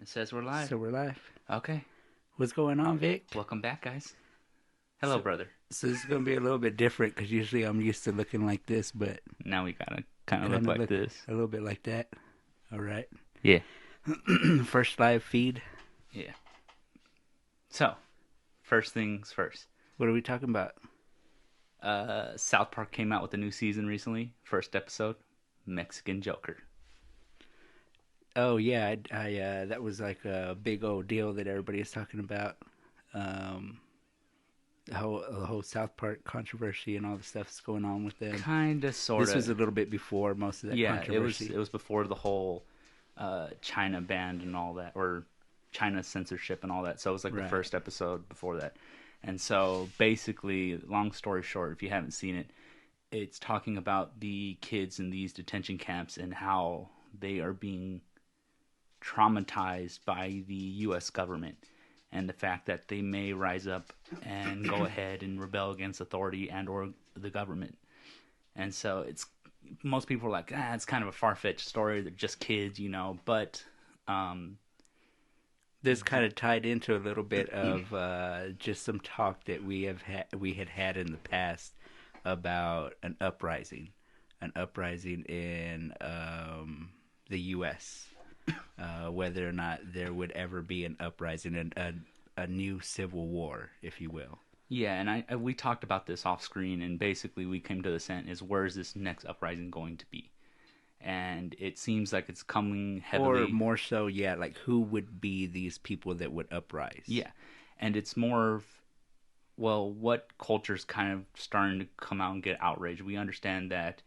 It says we're live. So we're live. Okay. What's going on, Vic? Welcome back, guys. Hello, So, brother. so this is gonna be a little bit different because usually I'm used to looking like this, but Now we gotta kind of look kind of like look this. a little bit like that. All right. Yeah. First live feed. Yeah. So, first things first. What are we talking about? South Park came out with a new season recently. First episode, Mexican Joker. Oh yeah, that was like a big old deal that everybody is talking about. Um, the whole South Park controversy and all the stuff that's going on with them. Kinda, This sorta. was a little bit before most of that Yeah, it was. controversy. It was before the whole China ban and all that, or China censorship and all that. So it was like the Right. first episode before that. And so basically, long story short, if you haven't seen it, it's talking about the kids in these detention camps and how they are being traumatized by the U.S. government and the fact that they may rise up and go ahead and rebel against authority and or the government. And so it's most people are like, it's kind of a far fetched story. They're just kids, But um, This kind of tied into a little bit of just some talk that we had in the past about an uprising in the U.S. Whether or not there would ever be an uprising, a new civil war, if you will, yeah, and we talked about this off screen, and basically we came to the sent is where is this next uprising going to be? And it seems like it's coming or heavily. more so, yeah, like who would be these people that would uprise? Yeah, and it's more of, well, what culture's kind of starting to come out and get outraged. We understand that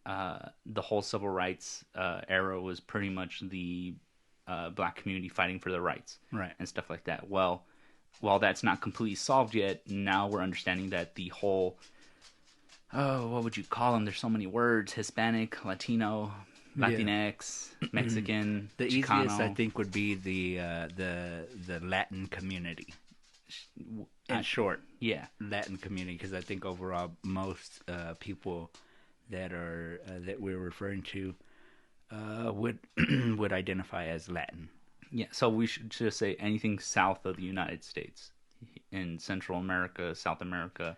the whole civil rights era was pretty much the black community fighting for their rights Right. and stuff like that. Well, while that's not completely solved yet, now we're understanding that the whole, what would you call them? There's so many words: Hispanic, Latino, Yeah. Latinx, Mexican, The easiest, I Chicano. think, would be the Latin community. In short, Yeah, Latin community, because I think overall most people that we're referring to would would identify as Latin, yeah. So we should just say anything south of the United States, in Central America, South America,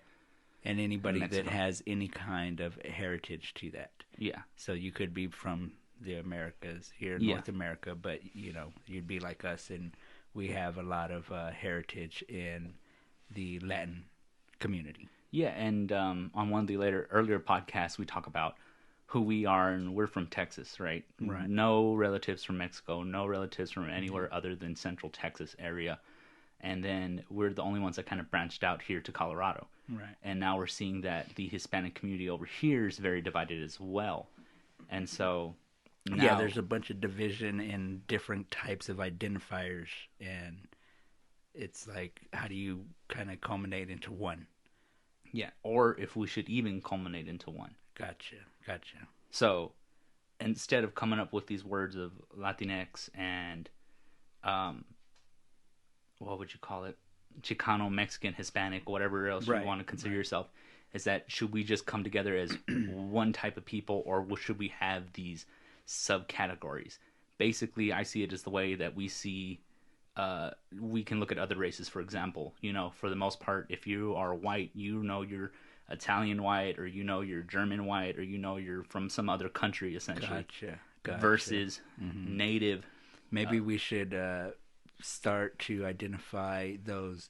and and anybody that Mexico. has any kind of heritage to that. Yeah, So you could be from the Americas here in yeah, North America, but you'd be like us, and we have a lot of heritage in the Latin community. yeah. And on one of the earlier podcasts, we talk about who we are, and we're from Texas, right? Right. No relatives from Mexico, no relatives from anywhere other than Central Texas area. And then we're the only ones that kind of branched out here to Colorado. Right. And now we're seeing that the Hispanic community over here is very divided as well. And so Yeah, now, there's a bunch of division in different types of identifiers, and it's like, how do you kind of culminate into one? yeah, or if we should even culminate into one. Gotcha, gotcha. So instead of coming up with these words of Latinx and um, what would you call it? Chicano, Mexican, Hispanic, whatever else you Right, want to consider right. yourself, is that should we just come together as one type of people, or should we have these subcategories? Basically, I see it as the way that we see. We can look at other races, for example. For the most part, if you are white, you're Italian white, or you're German white, or you're from some other country, essentially. Gotcha, gotcha. Versus native. Maybe we should start to identify those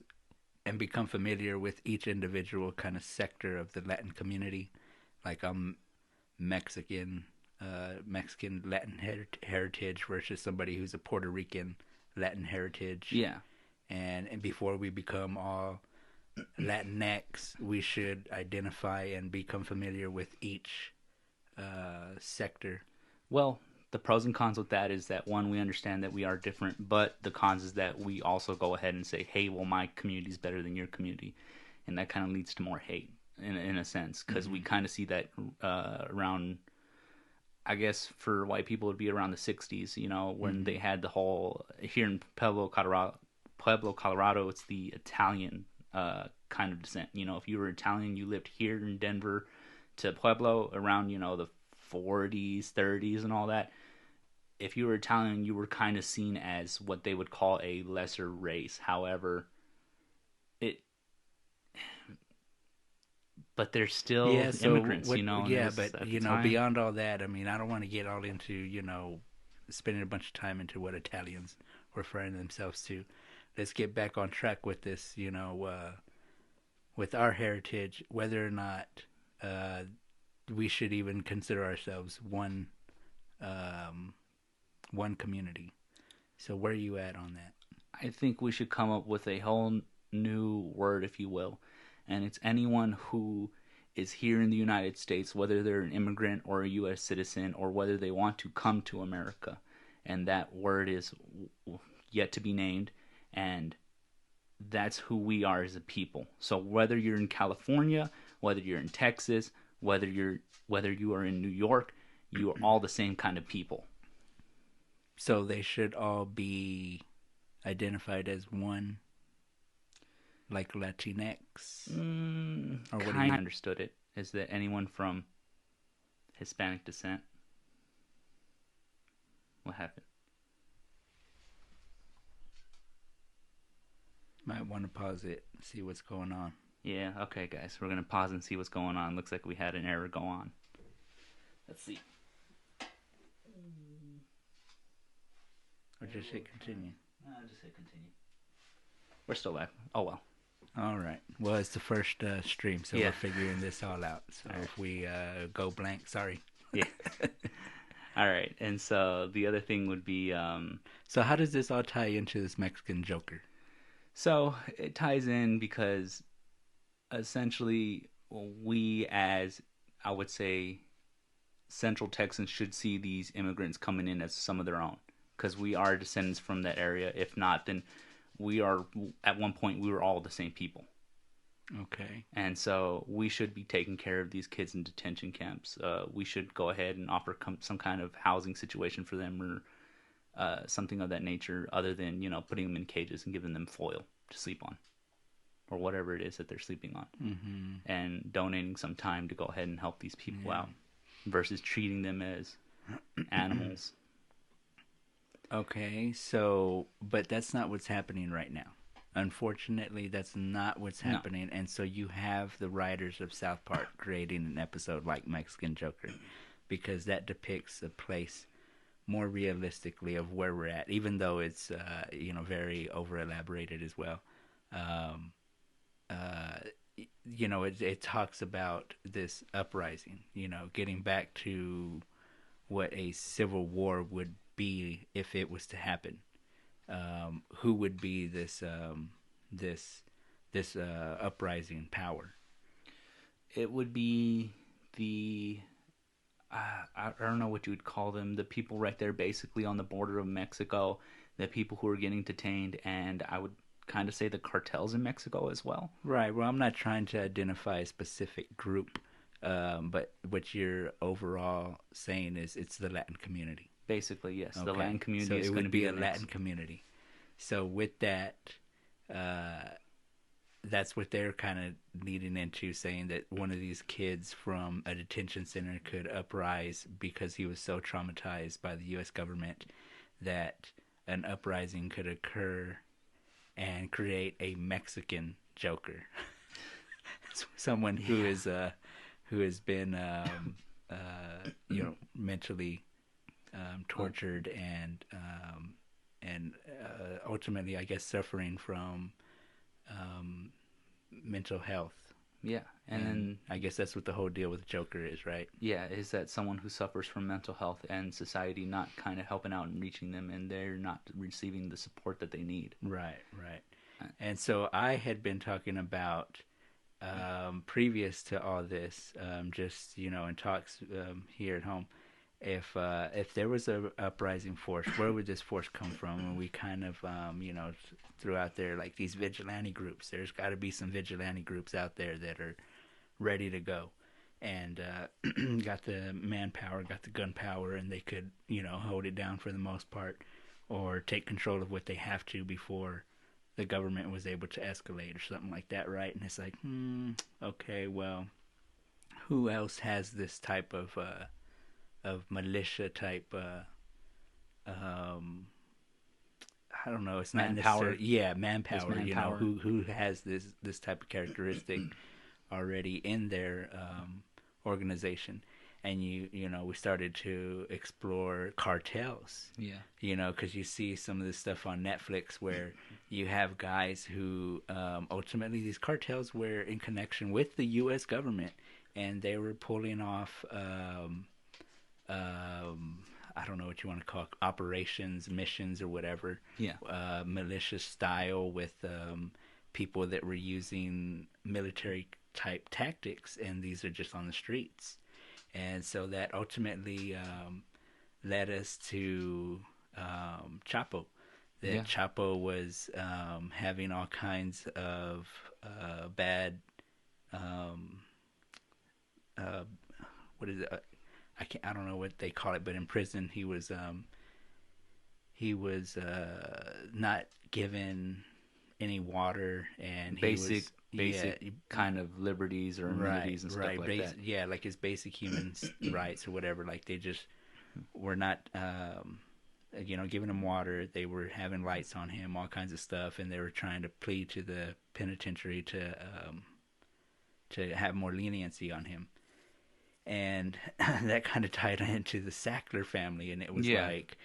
and become familiar with each individual kind of sector of the Latin community. Like I'm Mexican, Mexican Latin heritage versus somebody who's a Puerto Rican Latin heritage. Yeah. And before we become all Latinx, we should identify and become familiar with each sector. Well, the pros and cons with that is that one, we understand that we are different, but the cons is that we also go ahead and say, hey, well, my community is better than your community, and that kind of leads to more hate in a sense, because we kind of see that around. I guess for white people, it'd be around the '60s, when they had the whole here in Pueblo, Colorado. Colorado, it's the Italian kind of descent. If you were Italian, you lived here in Denver to Pueblo around the 40s, 30s, and all that. if you were Italian, you were kind of seen as what they would call a lesser race. However, it but they're still Yeah. So immigrants, what? and it Yeah, was but at the time. beyond all that, I mean, I don't want to get all into spending a bunch of time into what Italians referring themselves to. Let's get back on track with this. With our heritage, whether or not uh, we should even consider ourselves um, one community. So where are you at on that? I think we should come up with a whole new word, if you will, and it's anyone who is here in the United States, whether they're an immigrant or a U.S. citizen, or whether they want to come to America, and that word is yet to be named, and that's who we are as a people. So whether you're in California, whether you're in Texas, whether you are in New York, you are all the same kind of people. So they should all be identified as one, like Latinx, or what do you Kind of mean? understood it. Is that anyone from Hispanic descent? What happened? Might want to pause it, see what's going on, Yeah, okay, guys. We're going to pause and see what's going on. Looks like we had an error go on. Let's see. or just hit continue. Just hit continue. We're still live. Oh, well. All right. Well, it's the first stream, so Yeah. we're figuring this all out. So All right. if we go blank, sorry. Yeah. All right. And so the other thing would be So how does this all tie into this Mexican Joker? so it ties in because essentially we, as I would say, Central Texans, should see these immigrants coming in as some of their own because we are descendants from that area. If not, then we are, at one point, we were all the same people. Okay. And so we should be taking care of these kids in detention camps. We should go ahead and offer some kind of housing situation for them, or something of that nature, other than putting them in cages and giving them foil to sleep on, or whatever it is that they're sleeping on, and donating some time to go ahead and help these people out, versus treating them as animals. Okay. So, but that's not what's happening right now. Unfortunately, that's not what's No. happening. And so you have the writers of South Park creating an episode like Mexican Joker because that depicts a place more realistically of where we're at, even though it's very over elaborated as well. Um, uh, it talks about this uprising, getting back to what a civil war would be if it was to happen. Who would be this uprising power? It would be the I don't know what you would call them. The people right there, basically on the border of Mexico, the people who are getting detained, and I would kind of say the cartels in Mexico as well. Right. Well, I'm not trying to identify a specific group, but what you're overall saying is it's the Latin community. Basically, yes, Okay. the Latin community So is it going to would be be a the next. Latin community. So with that, that's what they're kind of leading into, saying that one of these kids from a detention center could uprise because he was so traumatized by the U.S. government that an uprising could occur and create a Mexican Joker, someone who is who has been mentally tortured and ultimately, I guess, suffering from mental health. Yeah, and then I guess that's what the whole deal with Joker is, right? yeah, is that someone who suffers from mental health and society not kind of helping out and reaching them, and they're not receiving the support that they need. Right, right. And so I had been talking about previous to all this, just in talks here at home, if there was a uprising force, where would this force come from? And we kind of threw out there like these vigilante groups. There's got to be some vigilante groups out there that are ready to go, and got the manpower, got the gunpower, and they could hold it down for the most part, or take control of what they have to before the government was able to escalate or something like that, right? And it's like, okay, well, who else has this type of militia type I don't know. It's not Manpower. necessarily, yeah, His manpower. You know, manpower. who has this type of characteristic already in their organization. And you know, we started to explore cartels. Yeah. You know, because you see some of this stuff on Netflix where you have guys who ultimately these cartels were in connection with the U.S. government, and they were pulling off. Um, I don't know what you want to call it, operations, missions, or whatever, Yeah. malicious style with people that were using military type tactics, and these are just on the streets. And so that ultimately led us to Chapo. That Yeah. Chapo was having all kinds of bad, um, uh, what is it? I don't know what they call it, but in prison he was not given any water, and he Basic was yeah basic kind of liberties or right amenities and stuff right like that. yeah, like his basic human rights or whatever. Like they just were not you know, giving him water. They were having lights on him, all kinds of stuff, and they were trying to plead to the penitentiary to have more leniency on him. And that kind of tied into the Sackler family, and it was Yeah. like,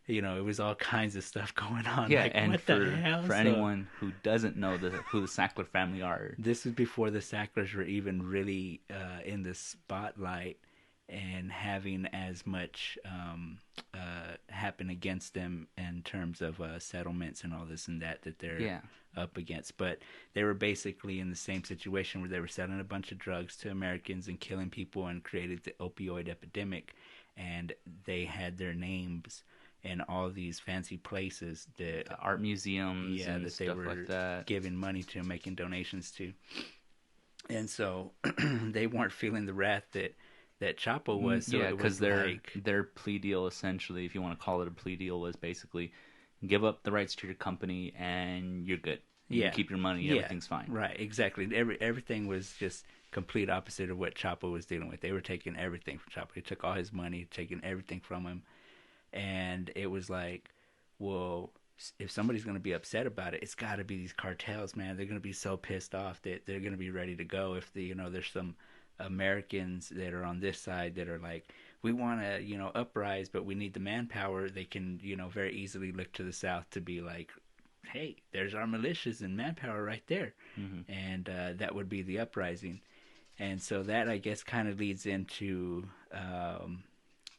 you know, it was all kinds of stuff going on. Yeah, Like, and what the hell? for So anyone who doesn't know who the Sackler family are, this was before the Sacklers were even really in the spotlight and having as much happen against them in terms of settlements and all this and that they're yeah, up against. But they were basically in the same situation where they were selling a bunch of drugs to Americans and killing people and created the opioid epidemic. And they had their names in all these fancy places that art museums yeah and that they stuff like were that. giving money to, making donations to. And so they weren't feeling the wrath that Chapo was. So Yeah, it because was like, their plea deal essentially, if you want to call it a plea deal, was basically give up the rights to your company and you're good. You can yeah, keep your money, yeah, everything's fine. right, exactly. Everything was just complete opposite of what Chapo was dealing with. They were taking everything from Chapo. They took all his money, taking everything from him, and it was like, well, if somebody's going to be upset about it, it's got to be these cartels, man. They're going to be so pissed off that they're going to be ready to go if the, you know, there's some Americans that are on this side that are like, we want to, you know, uprise, but we need the manpower. They can, you know, very easily look to the south to be like, hey, there's our militias and manpower right there, Hmm. and that would be the uprising. And so that, I guess, kind of leads into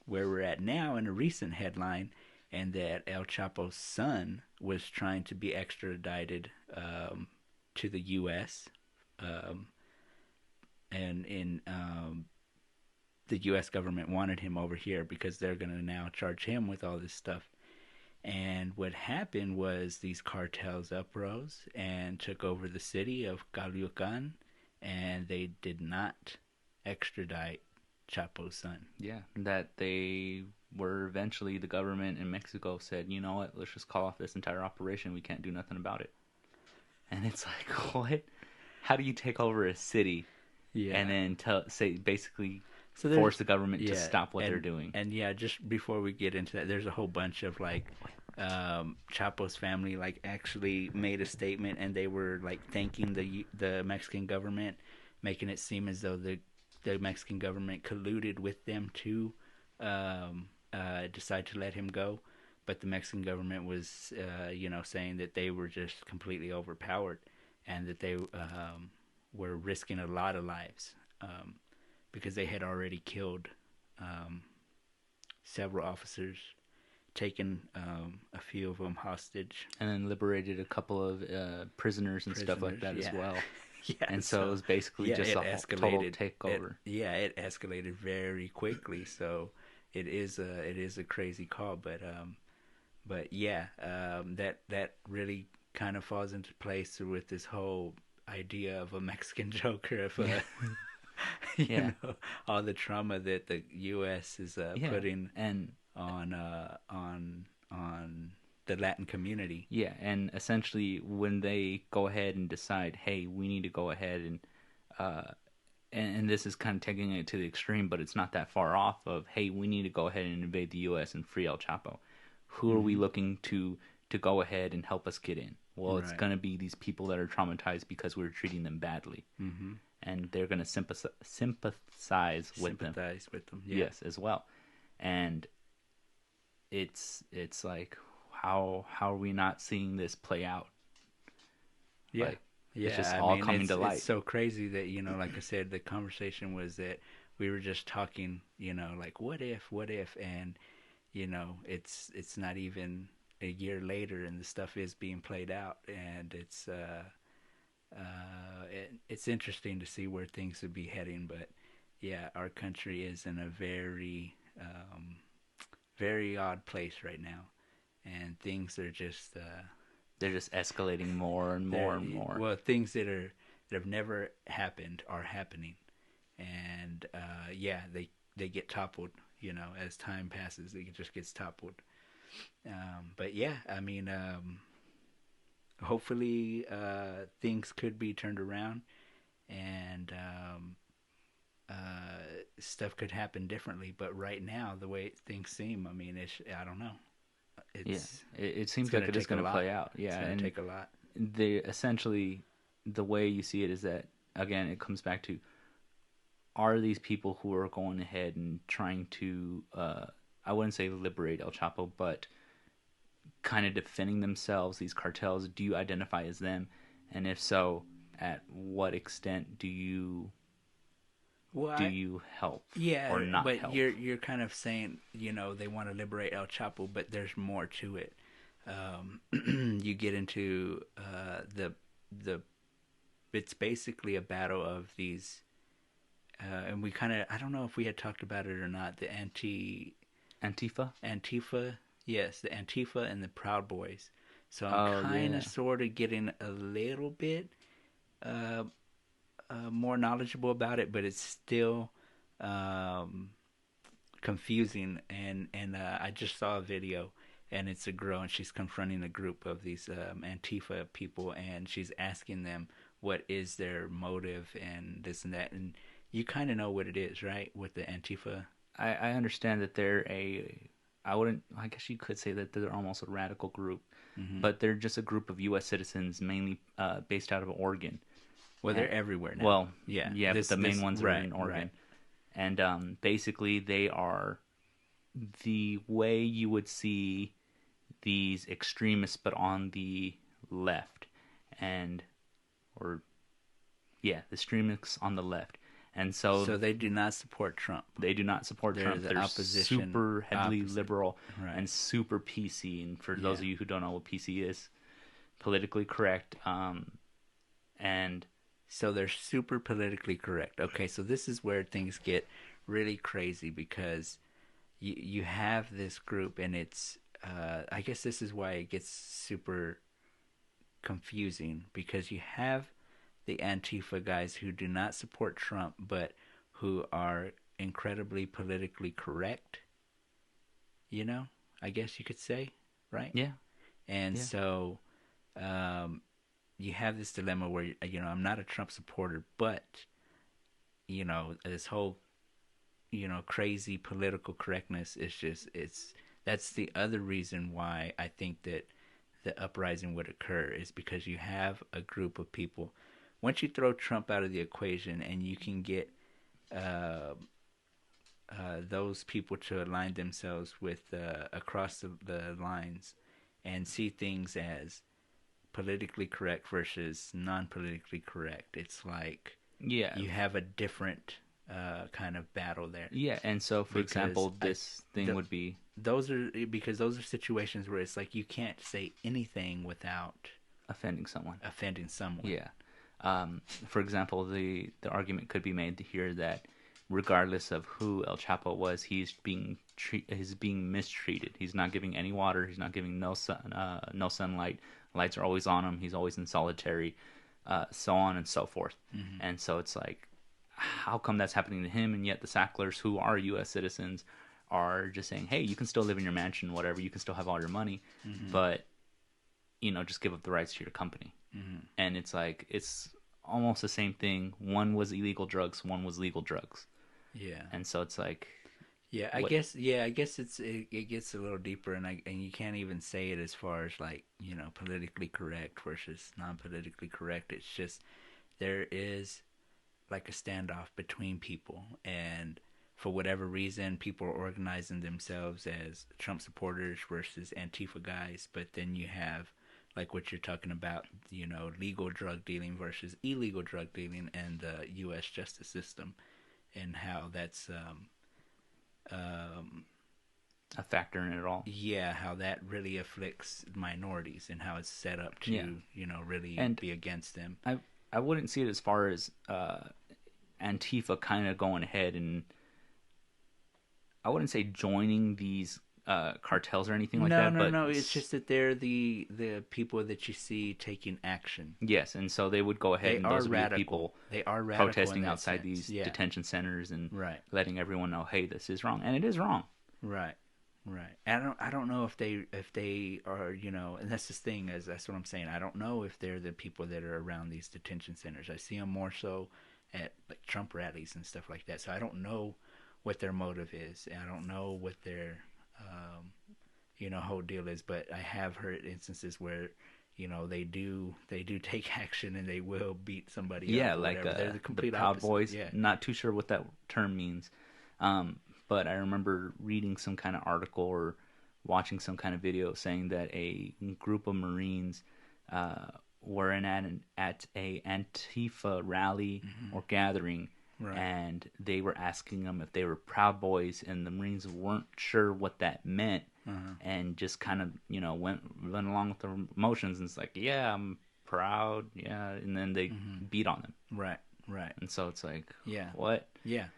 where we're at now in a recent headline, and that El Chapo's son was trying to be extradited to the U.S. Um, and in the U.S. government wanted him over here because they're going to now charge him with all this stuff. And what happened was these cartels uprose and took over the city of Caloocan, and they did not extradite Chapo's son. Yeah, that they were eventually, the government in Mexico said, you know what, let's just call off this entire operation. We can't do nothing about it. And it's like, what? How do you take over a city and Yeah. then say basically So there's force the government to yeah, stop what they're doing? and yeah, just before we get into that, there's a whole bunch of like Chapo's family like actually made a statement, and they were like thanking the Mexican government, making it seem as though the Mexican government colluded with them to decide to let him go. But the Mexican government was, you know, saying that they were just completely overpowered, and that they were risking a lot of lives because they had already killed um, several officers, taken a few of them hostage. And then liberated a couple of prisoners and stuff like Prisoners, that as yeah. well. Yeah, And so it was basically yeah, just it a total escalated. takeover. It escalated very quickly. So it is a crazy call, but yeah, that really kind of falls into place with this whole idea of a Mexican Joker, of Yeah, yeah, all the trauma that the U.S. is yeah, putting and on the Latin community. yeah, and essentially when they go ahead and decide, hey, we need to go ahead and uh, and this is kind of taking it to the extreme, but it's not that far off of, hey, we need to go ahead and invade the U.S. and free El Chapo. who are we looking to go ahead and help us get in? Well, it's Right. going to be these people that are traumatized because we were treating them badly, and they're going to sympathize with them. Sympathize with them. Yeah. Yes, as well. And it's like, how are we not seeing this play out? Yeah. Like, it's just Yeah. I all mean, coming to light. it's so crazy that, like I said, the conversation was that we were just talking, like what if, and it's not even a year later, and the stuff is being played out, and it's interesting to see where things would be heading. But yeah, our country is in a very odd place right now, and things are just They're just escalating more and more they're and more. well, things that have never happened are happening, and yeah, they get toppled. As time passes, it just gets toppled. But yeah, I mean, hopefully things could be turned around, and stuff could happen differently. But right now, the way things seem, I mean, I don't know. Yeah, It's it it's seems gonna like it is take a going to lot. play out. It's Yeah, gonna and take a lot. they essentially, the way you see it is that, again, it comes back to, are these people who are going ahead and trying to, I wouldn't say liberate El Chapo, but kind of defending themselves, these cartels, do you identify as them? And if so, at what extent Well, do you help or yeah, not but help? you're kind of saying they want to liberate El Chapo, but there's more to it. You get into the it's basically a battle of these, and we kind of, I don't know if we had talked about it or not. The Antifa? Antifa, yes, the Antifa and the Proud Boys. So I'm Oh kind yeah, of sort of getting a little bit uh, more knowledgeable about it, but it's still um, confusing. And I just saw a video, and it's a girl, and she's confronting a group of these Antifa people, and she's asking them what is their motive and this and that, and you kind of know what it is, right? With the Antifa. I understand that they're I wouldn't, I guess you could say that they're almost a radical group, Hmm. but they're just a group of U.S. citizens, mainly based out of Oregon. Well, And, they're everywhere now. well, Yeah, yeah, but the main this ones are right, in right. Oregon. And basically, they are the way you would see these extremists, but on the left, and or yeah, the extremists on the left, and so So they do not support Trump. they do not support They're Trump. the They're opposition super heavily opposite. liberal Right. and super PC. And for those Yeah. of you who don't know what PC is, politically correct. And So they're super politically correct. Okay, so this is where things get really crazy because you have this group, and it's I guess this is why it gets super confusing, because you have the Antifa guys who do not support Trump but who are incredibly politically correct, you know? I guess you could say, right? yeah, And yeah, so um, you have this dilemma where I'm not a Trump supporter, but this whole crazy political correctness is just it's that's the other reason why I think that the uprising would occur, is because you have a group of people. Once you throw Trump out of the equation and you can get uh, those people to align themselves with across the lines and see things as politically correct versus non-politically correct, it's like yeah, you have a different kind of battle there. yeah. And so, for Because example, this thing would be those are situations where it's like you can't say anything without offending someone. offending someone. Yeah. For example, the argument could be made here that regardless of who El Chapo was, he's being mistreated. He's not giving any water. He's not giving no sunlight. Lights are always on him. He's always in solitary, so on and so forth. Mm-hmm. And so it's like, how come that's happening to him, and yet the Sacklers, who are U.S. citizens, are just saying, hey, you can still live in your mansion, whatever. You can still have all your money, Mm-hmm. but just give up the rights to your company. Mm-hmm. And it's like, it's almost the same thing. One was illegal drugs, one was legal drugs. Yeah. And so it's like, Yeah, I What? guess. Yeah, I guess it gets a little deeper, and you can't even say it as far as like politically correct versus non-politically correct. It's just there is like a standoff between people, and for whatever reason, people are organizing themselves as Trump supporters versus Antifa guys. But then you have like what you're talking about, legal drug dealing versus illegal drug dealing, and the U.S. justice system, and how that's um, A factor in it all. yeah, how that really afflicts minorities and how it's set up Yeah, to, really and be against them. I I wouldn't see it as far as Antifa kind of going ahead and I wouldn't say joining these cartels or anything like No, that, no, but no. It's just that they're the people that you see taking action. yes, and so they would go ahead They and are those would be the radical. people They are radical in protesting that outside sense. these Yeah. detention centers and Right. letting everyone know, hey, this is wrong, and it is wrong. Right. Right. I don't know if they are, and that's the thing, is that's what I'm saying. I don't know if they're the people that are around these detention centers. I see them more so at like Trump rallies and stuff like that. So I don't know what their motive is. I don't know what their um, whole deal is, but I have heard instances where they do take action and they will beat somebody Yeah, up or like whatever. They're the the complete Proud opposite. Boys. Yeah. Not too sure what that term means, but I remember reading some kind of article or watching some kind of video saying that a group of Marines uh, were at a Antifa rally Hmm. or gathering, Right. and they were asking them if they were Proud Boys, and the Marines weren't sure what that meant, Uh-huh. and just kind of went along with the motions, and it's like, yeah, I'm proud, yeah, and then they Hmm. beat on them, Right. Right. and so it's like, Yeah. what? Yeah.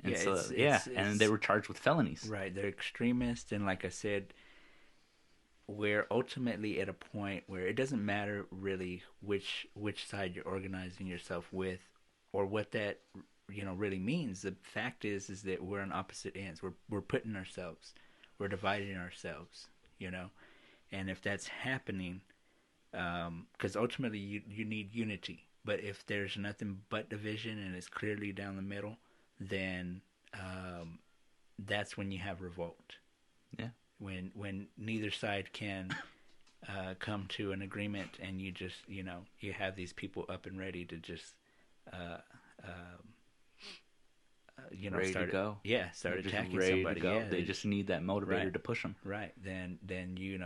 And Yeah. so It's yeah, it's and they it's were charged with felonies. right. They're extremists, and like I said, we're ultimately at a point where it doesn't matter really which side you're organizing yourself with, or what that really means. The fact is that we're on opposite ends. We're putting ourselves, we're dividing ourselves, you know. And if that's happening, because ultimately you need unity. But if there's nothing but division and it's clearly down the middle, then that's when you have revolt. Yeah, When neither side can come to an agreement, and you just you have these people up and ready to just uh, uh, ready to start, go. yeah, start They're just attacking ready to somebody. go. Yeah, They just need that motivator right, to push them. right. Then you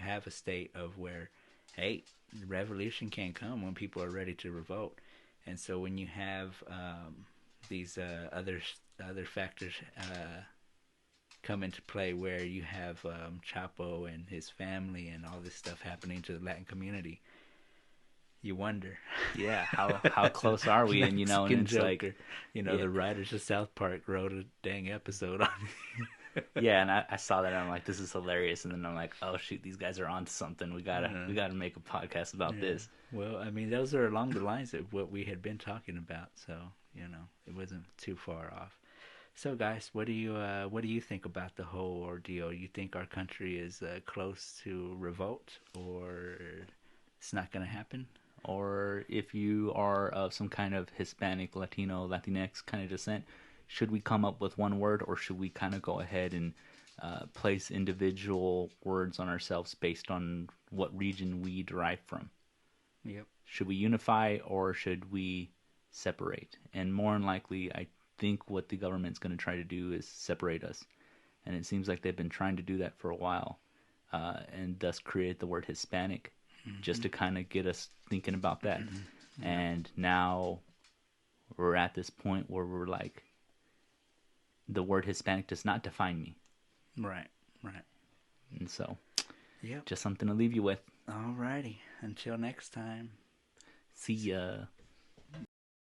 have a state of where, hey, the revolution can't come when people are ready to revolt. And so when you have these other factors come into play, where you have Chapo and his family and all this stuff happening to the Latin community, you wonder. Yeah, how close are we? And and Mexican it's like, Joker. yeah, The writers of South Park wrote a dang episode on it. yeah. And I saw that and I'm like, this is hilarious. And then I'm like, oh shoot, these guys are onto something. We gotta Uh, we gotta make a podcast about yeah. this. Well, I mean, those are along the lines of what we had been talking about, so it wasn't too far off. So, guys, what do you think about the whole ordeal? You think our country is close to revolt, or it's not going to happen? Or if you are of some kind of Hispanic, Latino, Latinx kind of descent, should we come up with one word, or should we kind of go ahead and place individual words on ourselves based on what region we derive from? Yep. Should we unify or should we separate? And more than likely, I think what the government's going to try to do is separate us. And it seems like they've been trying to do that for a while, and thus create the word Hispanic just Mm-hmm. to kind of get us thinking about that. Mm-hmm. Yeah. And now we're at this point where we're like, the word Hispanic does not define me. Right. Right. And so, Yep. just something to leave you with. Alrighty. Until next time. See ya.